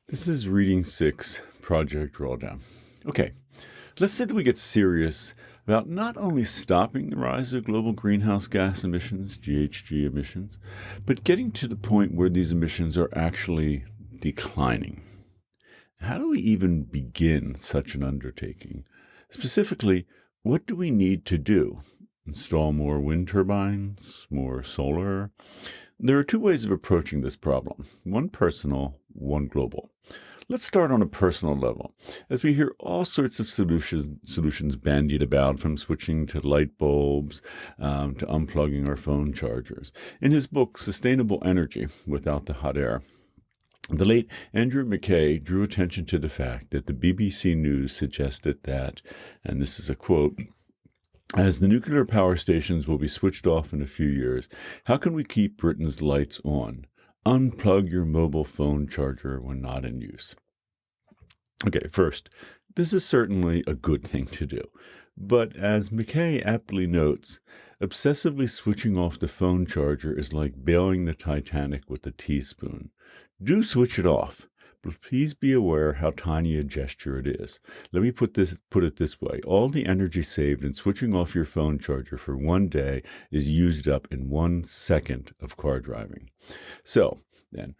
This is reading 6, Project Drawdown. Okay, let's say that we get serious about not only stopping the rise of global greenhouse gas emissions, GHG emissions, but getting to the point where these emissions are actually declining. How do we even begin such an undertaking? Specifically, what do we need to do? Install more wind turbines, more solar? There are two ways of approaching this problem, one personal, one global. Let's start on a personal level, as we hear all sorts of solutions bandied about, from switching to light bulbs to unplugging our phone chargers. In his book, Sustainable Energy Without the Hot Air, the late Andrew McKay drew attention to the fact that the BBC News suggested that, and this is a quote, "As the nuclear power stations will be switched off in a few years, how can we keep Britain's lights on? Unplug your mobile phone charger when not in use." Okay, first, this is certainly a good thing to do. But as McKay aptly notes, obsessively switching off the phone charger is like bailing the Titanic with a teaspoon. Do switch it off, but please be aware how tiny a gesture it is. Let me put it this way. All the energy saved in switching off your phone charger for one day is used up in 1 second of car driving. So, then,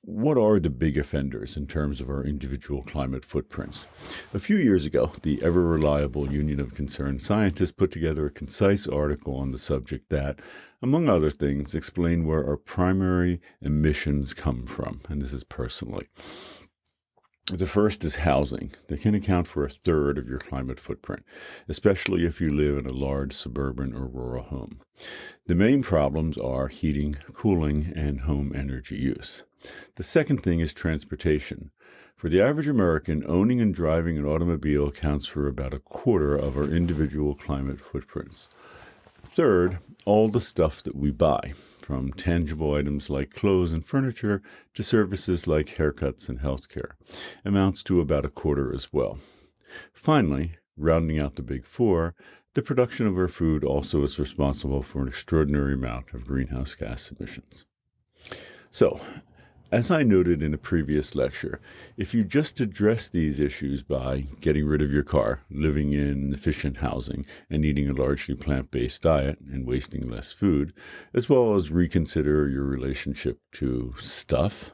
what are the big offenders in terms of our individual climate footprints? A few years ago, the ever-reliable Union of Concerned Scientists put together a concise article on the subject that, among other things, explained where our primary emissions come from, and this is personally. The first is housing. They can account for 1/3 of your climate footprint, especially if you live in a large suburban or rural home. The main problems are heating, cooling, and home energy use. The second thing is transportation. For the average American, owning and driving an automobile accounts for about 1/4 of our individual climate footprints. Third, all the stuff that we buy, from tangible items like clothes and furniture to services like haircuts and healthcare, amounts to about 1/4 as well. Finally, rounding out the big four, the production of our food also is responsible for an extraordinary amount of greenhouse gas emissions. So, as I noted in a previous lecture, if you just address these issues by getting rid of your car, living in efficient housing, and eating a largely plant-based diet and wasting less food, as well as reconsider your relationship to stuff,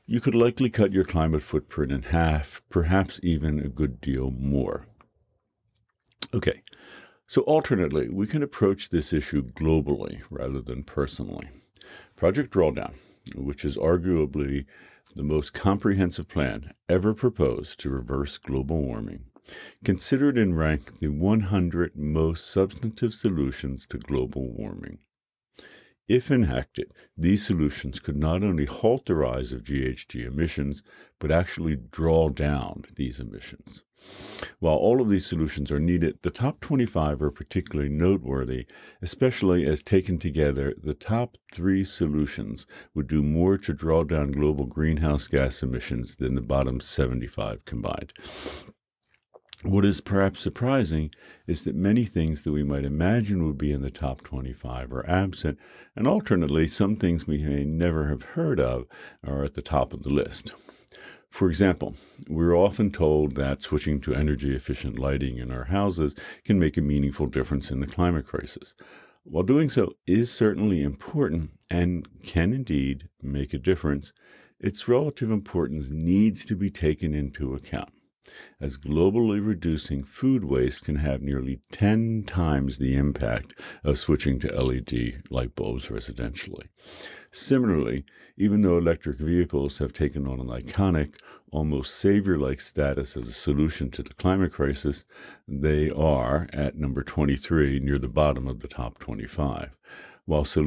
you could likely cut your climate footprint in half, perhaps even a good deal more. Okay, so alternately, we can approach this issue globally rather than personally. Project Drawdown, which is arguably the most comprehensive plan ever proposed to reverse global warming, considered and ranked the 100 most substantive solutions to global warming. If enacted, these solutions could not only halt the rise of GHG emissions, but actually draw down these emissions. While all of these solutions are needed, the top 25 are particularly noteworthy, especially as taken together, the top 3 solutions would do more to draw down global greenhouse gas emissions than the bottom 75 combined. What is perhaps surprising is that many things that we might imagine would be in the top 25 are absent, and alternately, some things we may never have heard of are at the top of the list. For example, we're often told that switching to energy-efficient lighting in our houses can make a meaningful difference in the climate crisis. While doing so is certainly important and can indeed make a difference, its relative importance needs to be taken into account, as globally reducing food waste can have nearly 10 times the impact of switching to LED light bulbs residentially. Similarly, even though electric vehicles have taken on an iconic, almost savior-like status as a solution to the climate crisis, they are at number 23, near the bottom of the top 25. While the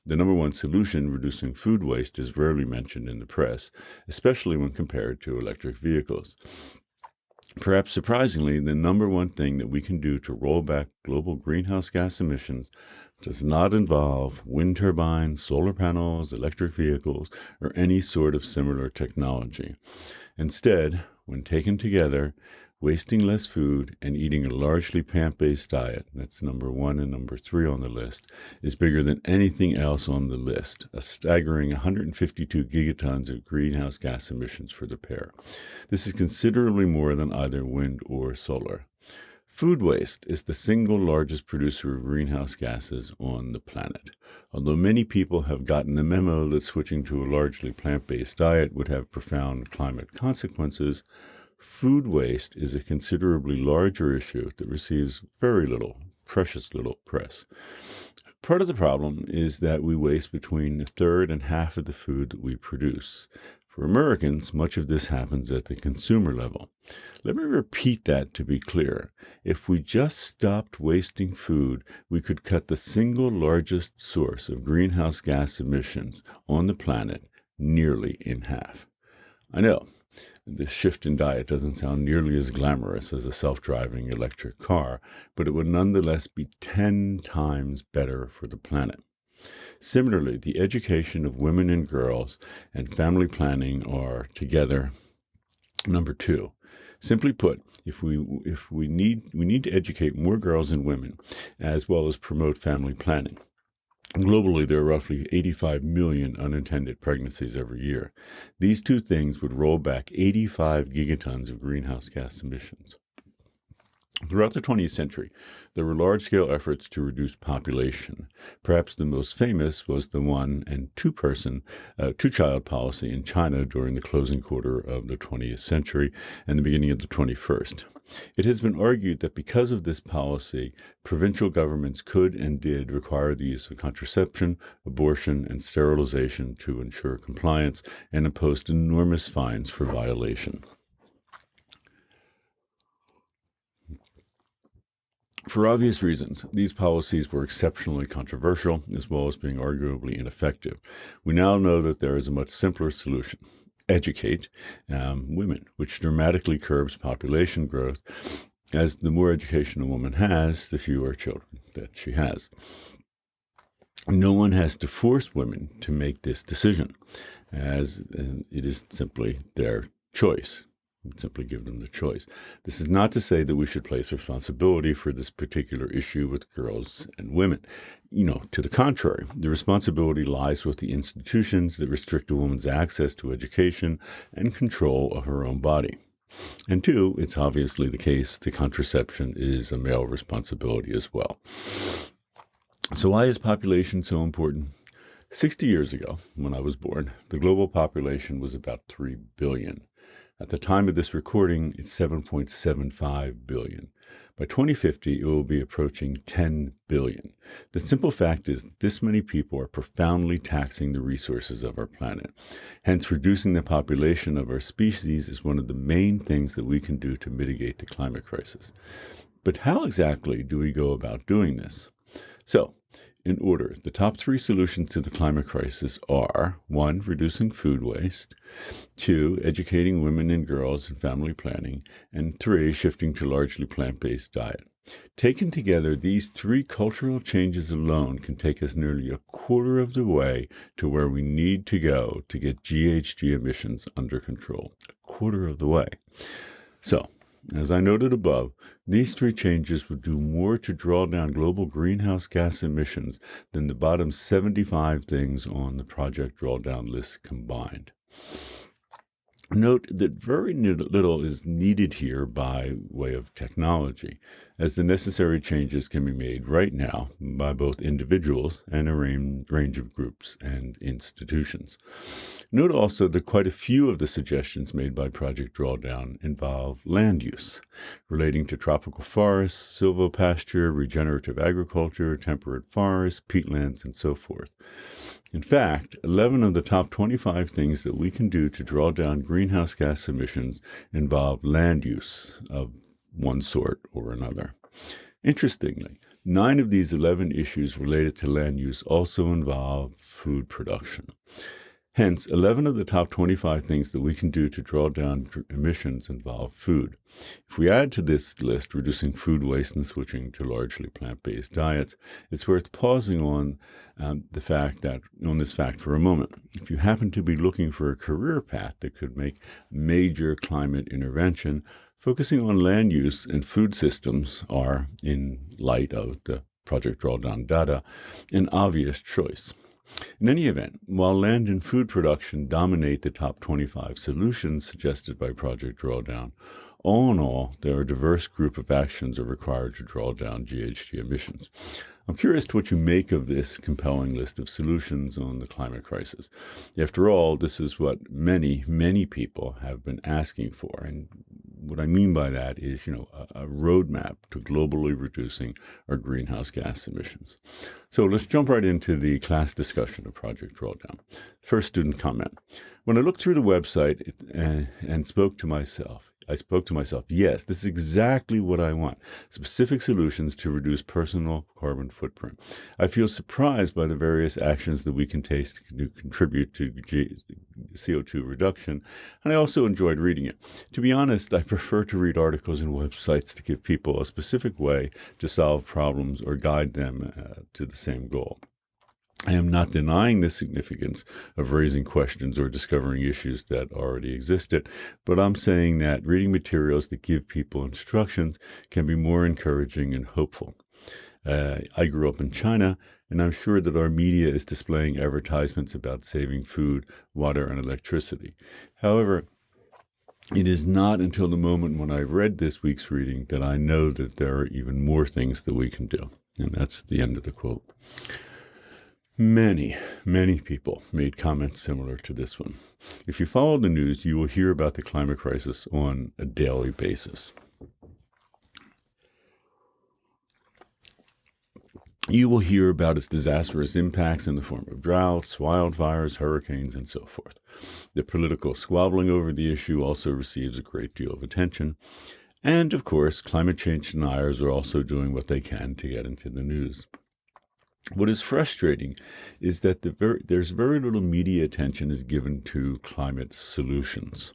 number one solution, reducing food waste, is rarely mentioned in the press, especially when compared to electric vehicles. Perhaps surprisingly, the number one thing that we can do to roll back global greenhouse gas emissions does not involve wind turbines, solar panels, electric vehicles, or any sort of similar technology. Instead, when taken together, wasting less food, and eating a largely plant-based diet, that's number 1 and number 3 on the list, is bigger than anything else on the list, a staggering 152 gigatons of greenhouse gas emissions for the pair. This is considerably more than either wind or solar. Food waste is the single largest producer of greenhouse gases on the planet. Although many people have gotten the memo that switching to a largely plant-based diet would have profound climate consequences, food waste is a considerably larger issue that receives very little, precious little press. Part of the problem is that we waste between a third and half of the food that we produce. For Americans, much of this happens at the consumer level. Let me repeat that to be clear. If we just stopped wasting food, we could cut the single largest source of greenhouse gas emissions on the planet nearly in half. I know, this shift in diet doesn't sound nearly as glamorous as a self-driving electric car, but it would nonetheless be 10 times better for the planet. Similarly, the education of women and girls and family planning are together number 2. Simply put, we need to educate more girls and women, as well as promote family planning. Globally, there are roughly 85 million unintended pregnancies every year. These two things would roll back 85 gigatons of greenhouse gas emissions. Throughout the 20th century, there were large-scale efforts to reduce population. Perhaps the most famous was the one- and two-child policy in China during the closing quarter of the 20th century and the beginning of the 21st. It has been argued that because of this policy, provincial governments could and did require the use of contraception, abortion, and sterilization to ensure compliance and imposed enormous fines for violation. For obvious reasons, these policies were exceptionally controversial, as well as being arguably ineffective. We now know that there is a much simpler solution. Educate women, which dramatically curbs population growth, as the more education a woman has, the fewer children that she has. No one has to force women to make this decision, as it is simply their choice. Simply give them the choice. This is not to say that we should place responsibility for this particular issue with girls and women. To the contrary, the responsibility lies with the institutions that restrict a woman's access to education and control of her own body. And 2, it's obviously the case that contraception is a male responsibility as well. So why is population so important? 60 years ago, when I was born, the global population was about 3 billion. At the time of this recording, it's 7.75 billion. By 2050, it will be approaching 10 billion. The simple fact is this many people are profoundly taxing the resources of our planet. Hence, reducing the population of our species is one of the main things that we can do to mitigate the climate crisis. But how exactly do we go about doing this? So, in order, the top 3 solutions to the climate crisis are 1, reducing food waste, 2, educating women and girls in family planning, and 3, shifting to largely plant-based diet. Taken together, these 3 cultural changes alone can take us nearly a quarter of the way to where we need to go to get GHG emissions under control. A quarter of the way. So, as I noted above, these 3 changes would do more to draw down global greenhouse gas emissions than the bottom 75 things on the Project Drawdown list combined. Note that very little is needed here by way of technology, as the necessary changes can be made right now by both individuals and a range of groups and institutions. Note also that quite a few of the suggestions made by Project Drawdown involve land use, relating to tropical forests, silvopasture, regenerative agriculture, temperate forests, peatlands, and so forth. In fact, 11 of the top 25 things that we can do to draw down greenhouse gas emissions involve land use of one sort or another. Interestingly, 9 of these 11 issues related to land use also involve food production. Hence, 11 of the top 25 things that we can do to draw down emissions involve food. If we add to this list reducing food waste and switching to largely plant-based diets, it's worth pausing on this fact for a moment. If you happen to be looking for a career path that could make major climate intervention, focusing on land use and food systems are, in light of the Project Drawdown data, an obvious choice. In any event, while land and food production dominate the top 25 solutions suggested by Project Drawdown, all in all, there are a diverse group of actions are required to draw down GHG emissions. I'm curious to what you make of this compelling list of solutions on the climate crisis. After all, this is what many, many people have been asking for. And what I mean by that is, a roadmap to globally reducing our greenhouse gas emissions. So let's jump right into the class discussion of Project Drawdown. First student comment. When I looked through the website and spoke to myself, yes, this is exactly what I want. Specific solutions to reduce personal carbon footprint. I feel surprised by the various actions that we can take to contribute to CO2 reduction, and I also enjoyed reading it. To be honest, I prefer to read articles and websites to give people a specific way to solve problems or guide them to the same goal. I am not denying the significance of raising questions or discovering issues that already existed, but I'm saying that reading materials that give people instructions can be more encouraging and hopeful. I grew up in China, and I'm sure that our media is displaying advertisements about saving food, water, and electricity. However, it is not until the moment when I read this week's reading that I know that there are even more things that we can do. And that's the end of the quote. Many, many people made comments similar to this one. If you follow the news, you will hear about the climate crisis on a daily basis. You will hear about its disastrous impacts in the form of droughts, wildfires, hurricanes, and so forth. The political squabbling over the issue also receives a great deal of attention. And, of course, climate change deniers are also doing what they can to get into the news. What is frustrating is that there's very little media attention is given to climate solutions.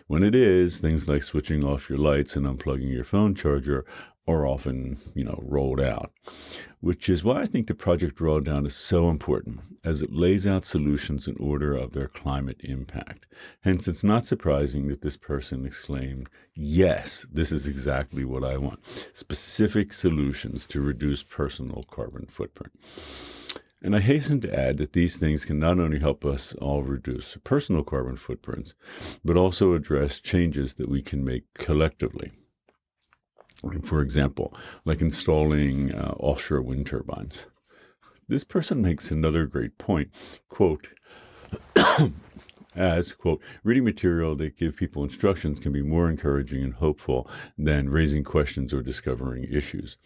When it is, things like switching off your lights and unplugging your phone charger are often, rolled out, which is why I think the Project Drawdown is so important, as it lays out solutions in order of their climate impact. Hence, it's not surprising that this person exclaimed, yes, this is exactly what I want. Specific solutions to reduce personal carbon footprint. And I hasten to add that these things can not only help us all reduce personal carbon footprints, but also address changes that we can make collectively. For example, like installing offshore wind turbines. This person makes another great point, quote, as, quote, reading material that give people instructions can be more encouraging and hopeful than raising questions or discovering issues.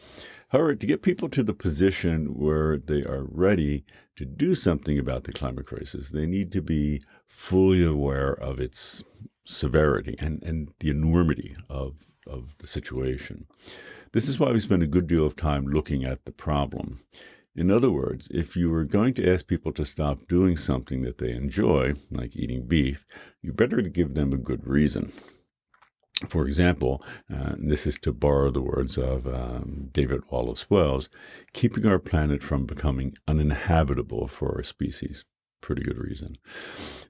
However, to get people to the position where they are ready to do something about the climate crisis, they need to be fully aware of its severity and the enormity of the situation. This is why we spend a good deal of time looking at the problem. In other words, if you are going to ask people to stop doing something that they enjoy, like eating beef, you better give them a good reason. For example, this is to borrow the words of David Wallace Wells, keeping our planet from becoming uninhabitable for our species. Pretty good reason.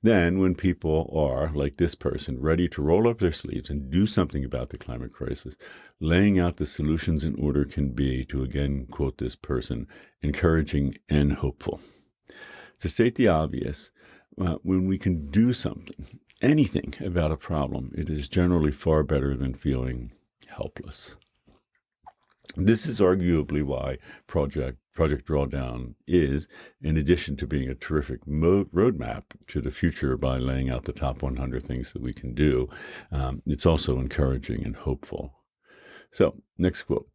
Then, when people are, like this person, ready to roll up their sleeves and do something about the climate crisis, laying out the solutions in order can be, to again quote this person, encouraging and hopeful. To state the obvious, when we can do something, anything about a problem, it is generally far better than feeling helpless. This is arguably why Project Drawdown is, in addition to being a terrific roadmap to the future by laying out the top 100 things that we can do, it's also encouraging and hopeful. So, next quote.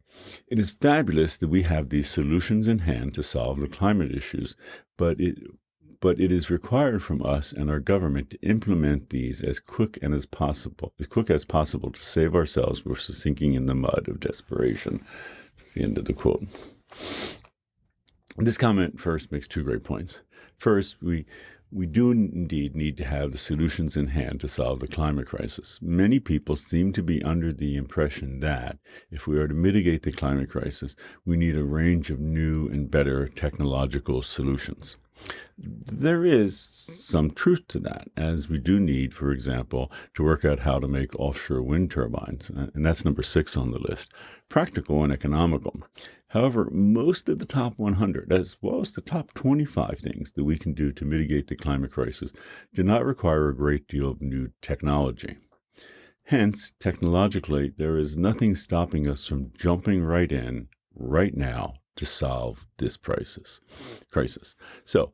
It is fabulous that we have these solutions in hand to solve the climate issues, but it is required from us and our government to implement these as quick as possible to save ourselves versus sinking in the mud of desperation. That's the end of the quote. This comment first makes two great points. First, we We do indeed need to have the solutions in hand to solve the climate crisis. Many people seem to be under the impression that if we are to mitigate the climate crisis, we need a range of new and better technological solutions. There is some truth to that, as we do need, for example, to work out how to make offshore wind turbines, and that's number 6 on the list, practical and economical. However, most of the top 100, as well as the top 25 things that we can do to mitigate the climate crisis, do not require a great deal of new technology. Hence, technologically, there is nothing stopping us from jumping right in, right now, to solve this crisis. So,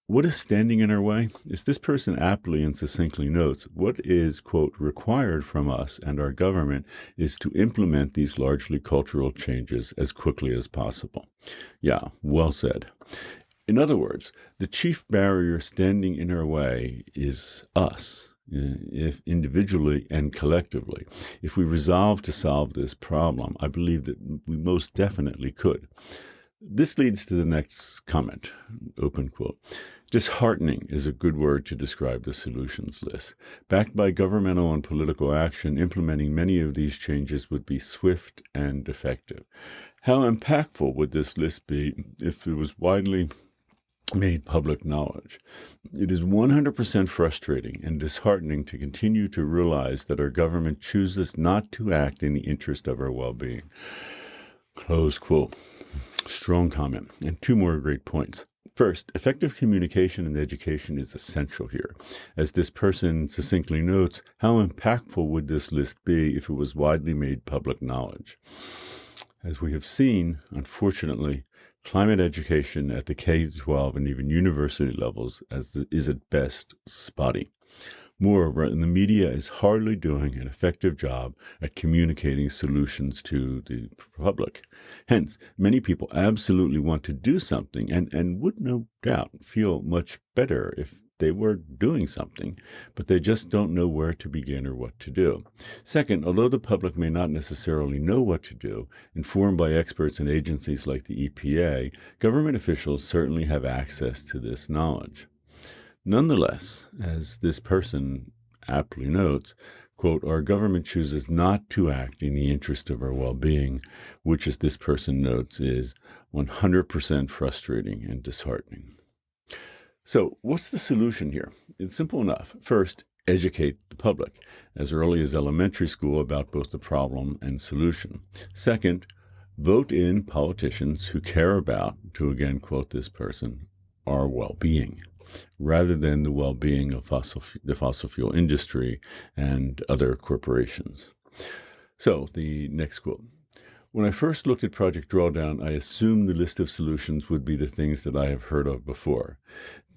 what is standing in our way? As this person aptly and succinctly notes, what is, quote, required from us and our government is to implement these largely cultural changes as quickly as possible. Yeah, well said. In other words, the chief barrier standing in our way is us, if individually and collectively. If we resolve to solve this problem, I believe that we most definitely could. This leads to the next comment, open quote. Disheartening is a good word to describe the solutions list. Backed by governmental and political action, implementing many of these changes would be swift and effective. How impactful would this list be if it was widely made public knowledge? It is 100% frustrating and disheartening to continue to realize that our government chooses not to act in the interest of our well-being. Close quote. Strong comment. And 2 more great points. First, effective communication and education is essential here. As this person succinctly notes, how impactful would this list be if it was widely made public knowledge? As we have seen, unfortunately, climate education at the K-12 and even university levels is at best spotty. Moreover, the media is hardly doing an effective job at communicating solutions to the public. Hence, many people absolutely want to do something and would no doubt feel much better if they were doing something, but they just don't know where to begin or what to do. Second, although the public may not necessarily know what to do, informed by experts and agencies like the EPA, government officials certainly have access to this knowledge. Nonetheless, as this person aptly notes, quote, our government chooses not to act in the interest of our well-being, which, as this person notes, is 100% frustrating and disheartening. So what's the solution here? It's simple enough. First, educate the public as early as elementary school about both the problem and solution. Second, vote in politicians who care about, to again quote this person, our well-being, rather than the well-being of the fossil fuel industry and other corporations. So the next quote. When I first looked at Project Drawdown, I assumed the list of solutions would be the things that I have heard of before.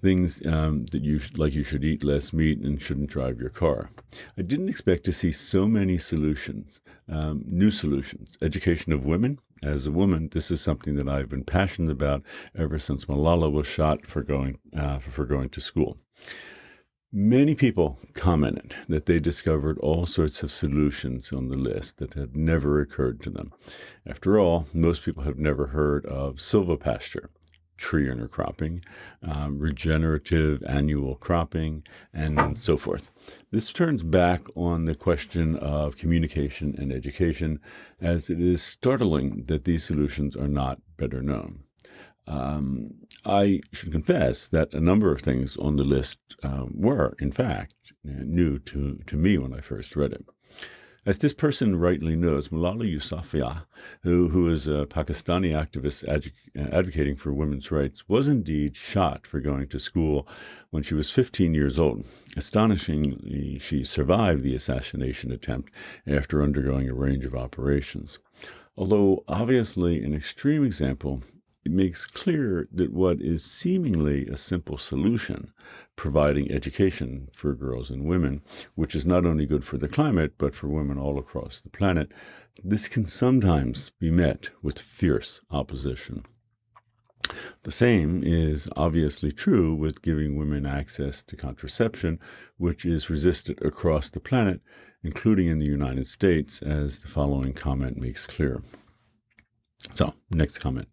Things that you should eat less meat and shouldn't drive your car. I didn't expect to see so many solutions, new solutions. Education of women. As a woman, this is something that I've been passionate about ever since Malala was shot for going to school. Many people commented that they discovered all sorts of solutions on the list that had never occurred to them. After all, most people have never heard of silvopasture, tree intercropping, regenerative annual cropping, and so forth. This turns back on the question of communication and education, as it is startling that these solutions are not better known. I should confess that a number of things on the list were, in fact, new to me when I first read it. As this person rightly knows, Malala Yousafzai, who is a Pakistani activist advocating for women's rights, was indeed shot for going to school when she was 15 years old. Astonishingly, she survived the assassination attempt after undergoing a range of operations. Although obviously an extreme example, it makes clear that what is seemingly a simple solution, providing education for girls and women, which is not only good for the climate, but for women all across the planet, this can sometimes be met with fierce opposition. The same is obviously true with giving women access to contraception, which is resisted across the planet, including in the United States, as the following comment makes clear. So, next comment.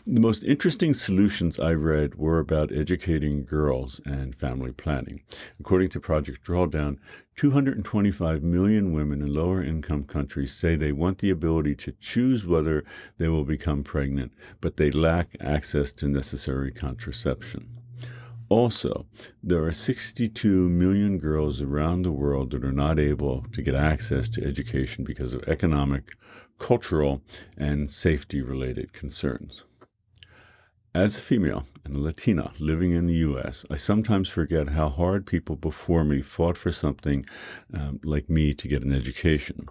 The most interesting solutions I read were about educating girls and family planning. According to Project Drawdown, 225 million women in lower-income countries say they want the ability to choose whether they will become pregnant, but they lack access to necessary contraception. Also, there are 62 million girls around the world that are not able to get access to education because of economic, cultural, and safety-related concerns. As a female and a Latina living in the U.S., I sometimes forget how hard people before me fought for something like me to get an education.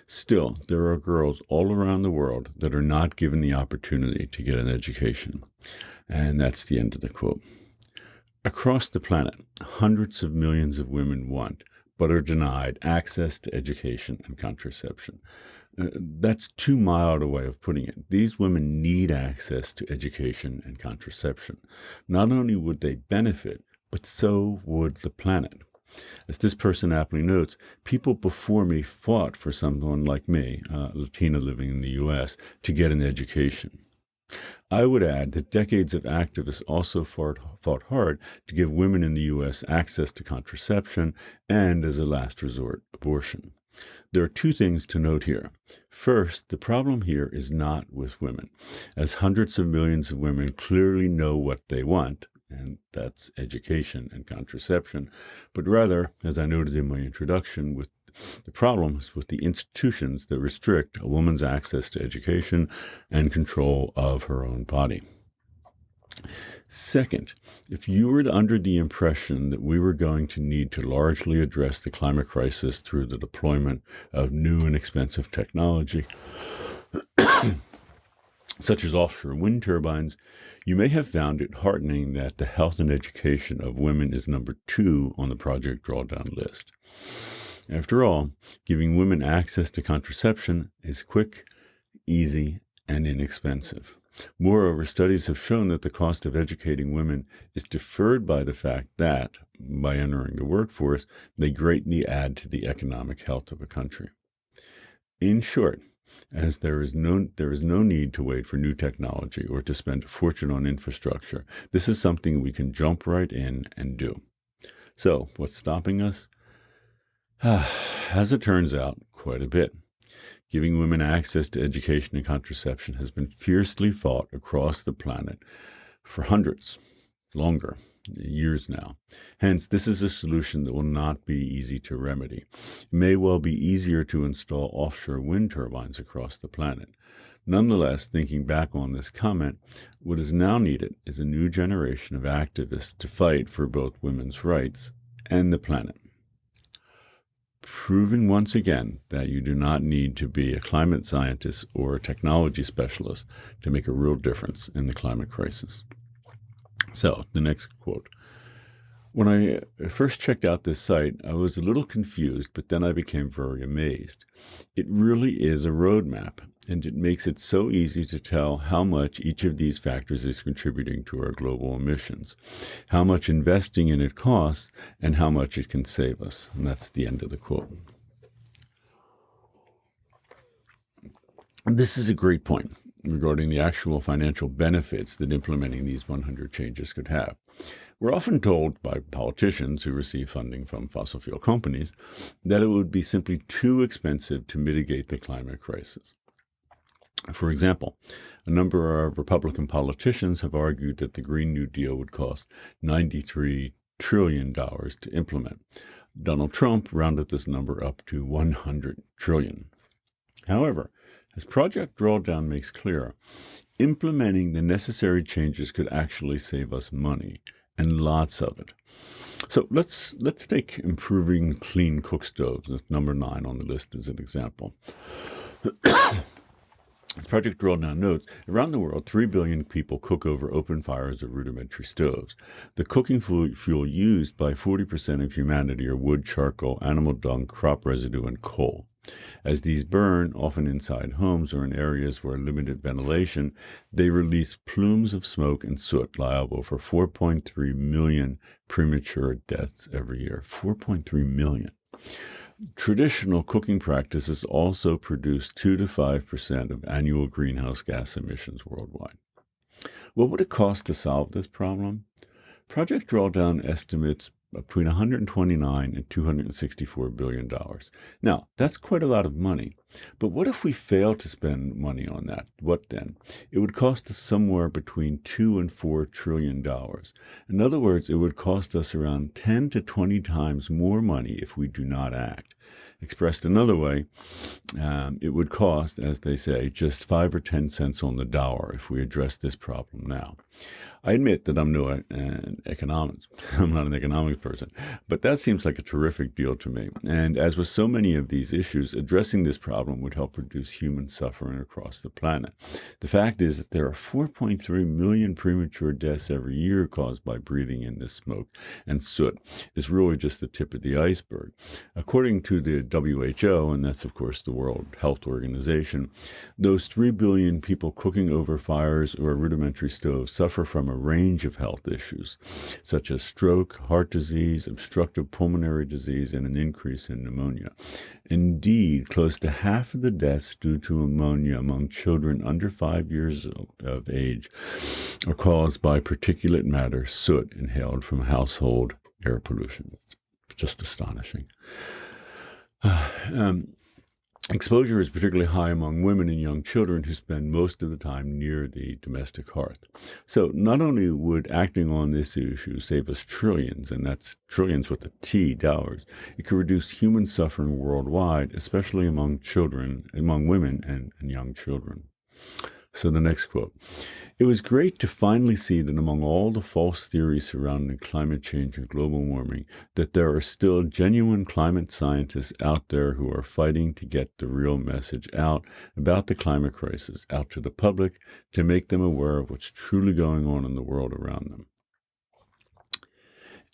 Still, there are girls all around the world that are not given the opportunity to get an education. And that's the end of the quote. Across the planet, hundreds of millions of women want, but are denied, access to education and contraception. That's too mild a way of putting it. These women need access to education and contraception. Not only would they benefit, but so would the planet. As this person aptly notes, people before me fought for someone like me, Latina living in the U.S., to get an education. I would add that decades of activists also fought hard to give women in the U.S. access to contraception and, as a last resort, abortion. There are two things to note here. First, the problem here is not with women, as hundreds of millions of women clearly know what they want, and that's education and contraception, but rather, as I noted in my introduction, with the problems with the institutions that restrict a woman's access to education and control of her own body. Second, if you were under the impression that we were going to need to largely address the climate crisis through the deployment of new and expensive technology, such as offshore wind turbines, you may have found it heartening that the health and education of women is number 2 on the Project Drawdown list. After all, giving women access to contraception is quick, easy, and inexpensive. Moreover, studies have shown that the cost of educating women is deferred by the fact that, by entering the workforce, they greatly add to the economic health of a country. In short, as there is no need to wait for new technology or to spend a fortune on infrastructure, this is something we can jump right in and do. So, what's stopping us? As it turns out, quite a bit. Giving women access to education and contraception has been fiercely fought across the planet for years now. Hence, this is a solution that will not be easy to remedy. It may well be easier to install offshore wind turbines across the planet. Nonetheless, thinking back on this comment, what is now needed is a new generation of activists to fight for both women's rights and the planet. Proving once again that you do not need to be a climate scientist or a technology specialist to make a real difference in the climate crisis. So, the next quote. When I first checked out this site, I was a little confused, but then I became very amazed. It really is a roadmap, and it makes it so easy to tell how much each of these factors is contributing to our global emissions, how much investing in it costs, and how much it can save us. And that's the end of the quote. This is a great point regarding the actual financial benefits that implementing these 100 changes could have. We're often told by politicians who receive funding from fossil fuel companies that it would be simply too expensive to mitigate the climate crisis. For example, a number of Republican politicians have argued that the Green New Deal would cost $93 trillion to implement. Donald Trump rounded this number up to $100 trillion. However, as Project Drawdown makes clear, implementing the necessary changes could actually save us money, and lots of it. So let's take improving clean cook stoves, that's number 9 on the list, as an example. As Project Drawdown notes, around the world, 3 billion people cook over open fires or rudimentary stoves. The cooking fuel used by 40% of humanity are wood, charcoal, animal dung, crop residue, and coal. As these burn, often inside homes or in areas where limited ventilation, they release plumes of smoke and soot liable for 4.3 million premature deaths every year. 4.3 million. Traditional cooking practices also produce 2 to 5% of annual greenhouse gas emissions worldwide. What would it cost to solve this problem? Project Drawdown estimates between 129 and $264 billion. Now, that's quite a lot of money. But what if we fail to spend money on that? What then? It would cost us somewhere between $2 and $4 trillion. In other words, it would cost us around 10 to 20 times more money if we do not act. Expressed another way, it would cost, as they say, just 5 or 10 cents on the dollar if we address this problem now. I admit that I'm no economist. I'm not an economics person, but that seems like a terrific deal to me. And as with so many of these issues, addressing this problem would help reduce human suffering across the planet. The fact is that there are 4.3 million premature deaths every year caused by breathing in this smoke, and soot is really just the tip of the iceberg. According to the WHO, and that's of course the World Health Organization, those 3 billion people cooking over fires or rudimentary stoves suffer from a range of health issues, such as stroke, heart disease, obstructive pulmonary disease, and an increase in pneumonia. Indeed, close to half of the deaths due to pneumonia among children under 5 years of age are caused by particulate matter, soot, inhaled from household air pollution. It's just astonishing. Exposure is particularly high among women and young children who spend most of the time near the domestic hearth. So not only would acting on this issue save us trillions, and that's trillions with a T, dollars, it could reduce human suffering worldwide, especially among women and young children. So the next quote. It was great to finally see that among all the false theories surrounding climate change and global warming, that there are still genuine climate scientists out there who are fighting to get the real message out about the climate crisis out to the public, to make them aware of what's truly going on in the world around them.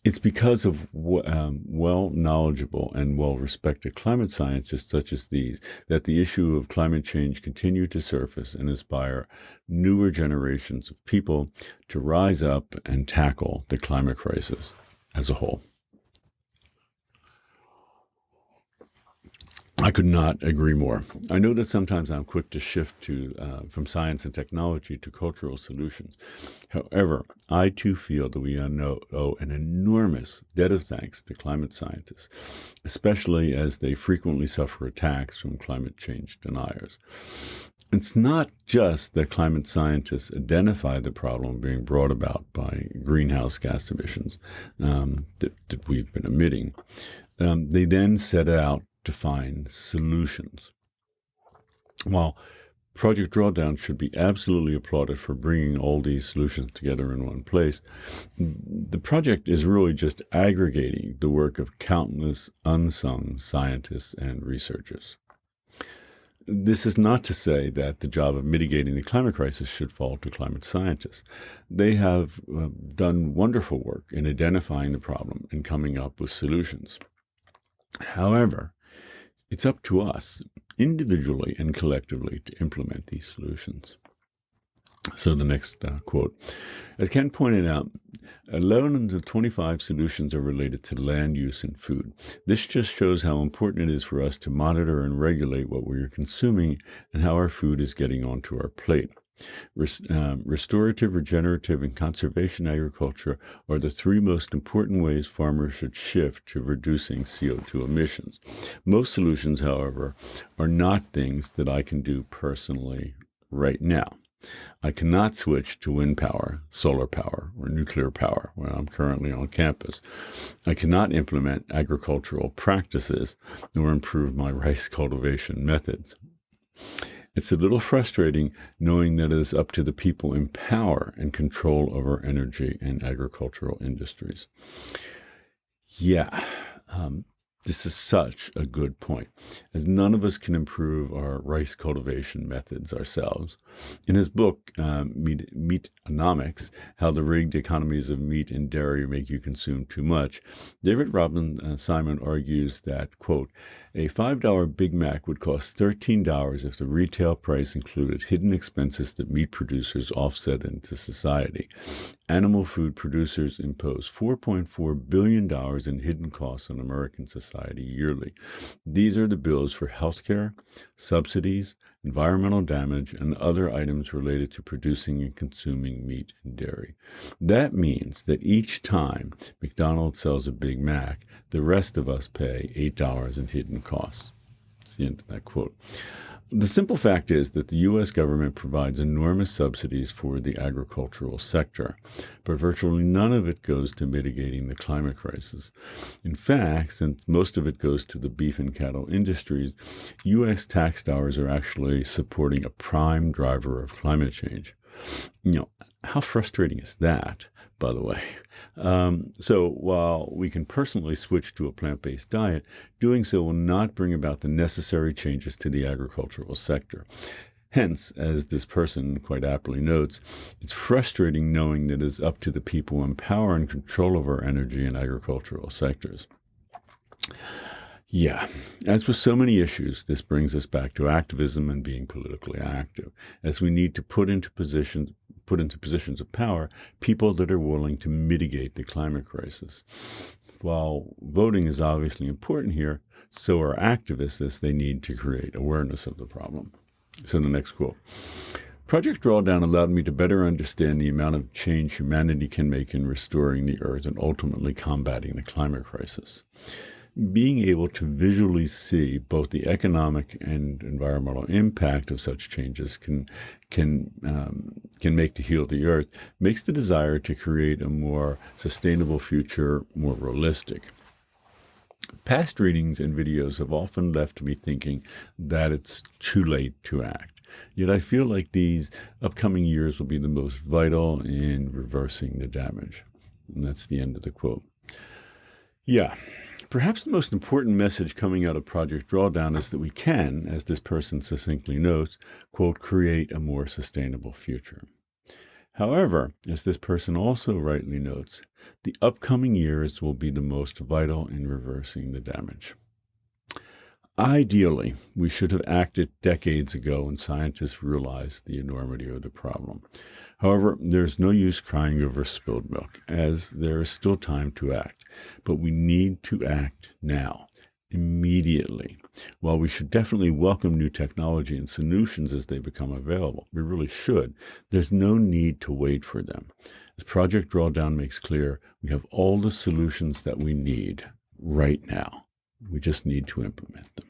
It's because of well-knowledgeable and well-respected climate scientists such as these that the issue of climate change continue to surface and inspire newer generations of people to rise up and tackle the climate crisis as a whole. I could not agree more. I know that sometimes I'm quick to shift from science and technology to cultural solutions. However, I too feel that we owe an enormous debt of thanks to climate scientists, especially as they frequently suffer attacks from climate change deniers. It's not just that climate scientists identify the problem being brought about by greenhouse gas emissions that we've been emitting. They then set out to find solutions. While Project Drawdown should be absolutely applauded for bringing all these solutions together in one place, the project is really just aggregating the work of countless unsung scientists and researchers. This is not to say that the job of mitigating the climate crisis should fall to climate scientists. They have done wonderful work in identifying the problem and coming up with solutions. However, it's up to us, individually and collectively, to implement these solutions. So the next quote. As Ken pointed out, 11 of the 25 solutions are related to land use and food. This just shows how important it is for us to monitor and regulate what we are consuming and how our food is getting onto our plate. Restorative, regenerative, and conservation agriculture are the 3 most important ways farmers should shift to reducing CO2 emissions. Most solutions, however, are not things that I can do personally right now. I cannot switch to wind power, solar power, or nuclear power when I'm currently on campus. I cannot implement agricultural practices nor improve my rice cultivation methods. It's a little frustrating knowing that it is up to the people in power and control over energy and agricultural industries. This is such a good point, as none of us can improve our rice cultivation methods ourselves. In his book, Meatonomics, How the Rigged Economies of Meat and Dairy Make You Consume Too Much, David Robin Simon argues that, quote, a $5 Big Mac would cost $13 if the retail price included hidden expenses that meat producers offset into society. Animal food producers impose $4.4 billion in hidden costs on American society. society yearly. These are the bills for healthcare, subsidies, environmental damage, and other items related to producing and consuming meat and dairy. That means that each time McDonald's sells a Big Mac, the rest of us pay $8 in hidden costs. That's the end of that quote. The simple fact is that the U.S. government provides enormous subsidies for the agricultural sector, but virtually none of it goes to mitigating the climate crisis. In fact, since most of it goes to the beef and cattle industries, U.S. tax dollars are actually supporting a prime driver of climate change. How frustrating is that, by the way? So while we can personally switch to a plant-based diet, doing so will not bring about the necessary changes to the agricultural sector. Hence, as this person quite aptly notes, it's frustrating knowing that it is up to the people in power and control of our energy and agricultural sectors. Yeah, as with so many issues, this brings us back to activism and being politically active, as we need to put into positions of power people that are willing to mitigate the climate crisis. While voting is obviously important here, so are activists, as they need to create awareness of the problem. So the next quote. Project Drawdown allowed me to better understand the amount of change humanity can make in restoring the Earth and ultimately combating the climate crisis. Being able to visually see both the economic and environmental impact of such changes can make to heal the Earth makes the desire to create a more sustainable future more realistic. Past readings and videos have often left me thinking that it's too late to act. Yet I feel like these upcoming years will be the most vital in reversing the damage. And that's the end of the quote. Yeah. Perhaps the most important message coming out of Project Drawdown is that we can, as this person succinctly notes, quote, create a more sustainable future. However, as this person also rightly notes, the upcoming years will be the most vital in reversing the damage. Ideally, we should have acted decades ago when scientists realized the enormity of the problem. However, there's no use crying over spilled milk, as there is still time to act. But we need to act now, immediately. While we should definitely welcome new technology and solutions as they become available, we really should, there's no need to wait for them. As Project Drawdown makes clear, we have all the solutions that we need right now. We just need to implement them.